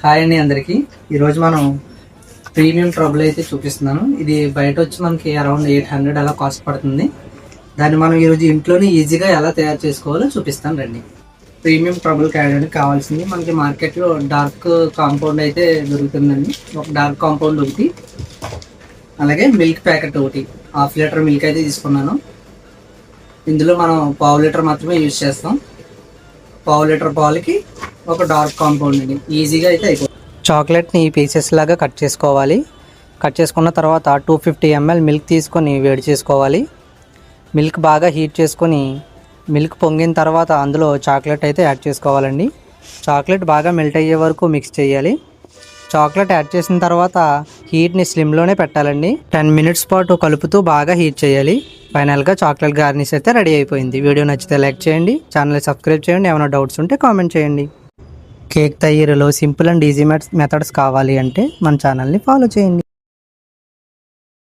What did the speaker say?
Hi అండి అందరికీ. ఈరోజు మనం ప్రీమియం ట్రబుల్ అయితే చూపిస్తున్నాను. ఇది బయట వచ్చి మనకి అరౌండ్ 800 అలా కాస్ట్ పడుతుంది. దాన్ని మనం ఈరోజు ఇంట్లోనే ఈజీగా ఎలా తయారు చేసుకోవాలో చూపిస్తాను రండి. ప్రీమియం ట్రబుల్ చేయడానికి కావాల్సింది మనకి మార్కెట్లో డార్క్ కాంపౌండ్ అయితే దొరుకుతుందండి. ఒక డార్క్ కాంపౌండ్ ఒకటి, అలాగే మిల్క్ ప్యాకెట్ ఒకటి, 1/2 లీటర్ మిల్క్ అయితే తీసుకున్నాను. ఇందులో మనం 1/2 లీటర్ మాత్రమే యూజ్ చేస్తాం. 1/2 లీటర్ పాలకి ఒక డార్క్ కాంపౌండ్ అండి, ఈజీగా అయితే అయిపోతుంది. చాక్లెట్ని పీసెస్ లాగా కట్ చేసుకోవాలి. కట్ చేసుకున్న తర్వాత 250 ml మిల్క్ తీసుకొని వేడి చేసుకోవాలి. మిల్క్ బాగా హీట్ చేసుకొని మిల్క్ పొంగిన తర్వాత అందులో చాక్లెట్ అయితే యాడ్ చేసుకోవాలండి. చాక్లెట్ బాగా మెల్ట్ అయ్యే వరకు మిక్స్ చేయాలి. చాక్లెట్ యాడ్ చేసిన తర్వాత హీట్ని స్లిమ్లోనే పెట్టాలండి. 10 మినిట్స్ పాటు కలుపుతూ బాగా హీట్ చేయాలి. ఫైనల్గా చాక్లెట్ గార్నిష్ అయితే రెడీ అయిపోయింది. వీడియో నచ్చితే లైక్ చేయండి, ఛానల్ని సబ్స్క్రైబ్ చేయండి. ఏమైనా డౌట్స్ ఉంటే కామెంట్ చేయండి. కేక్ తయారీలో సింపుల్ అండ్ ఈజీ మెథడ్స్ కావాలి అంటే మన ఛానల్ని ఫాలో చేయండి.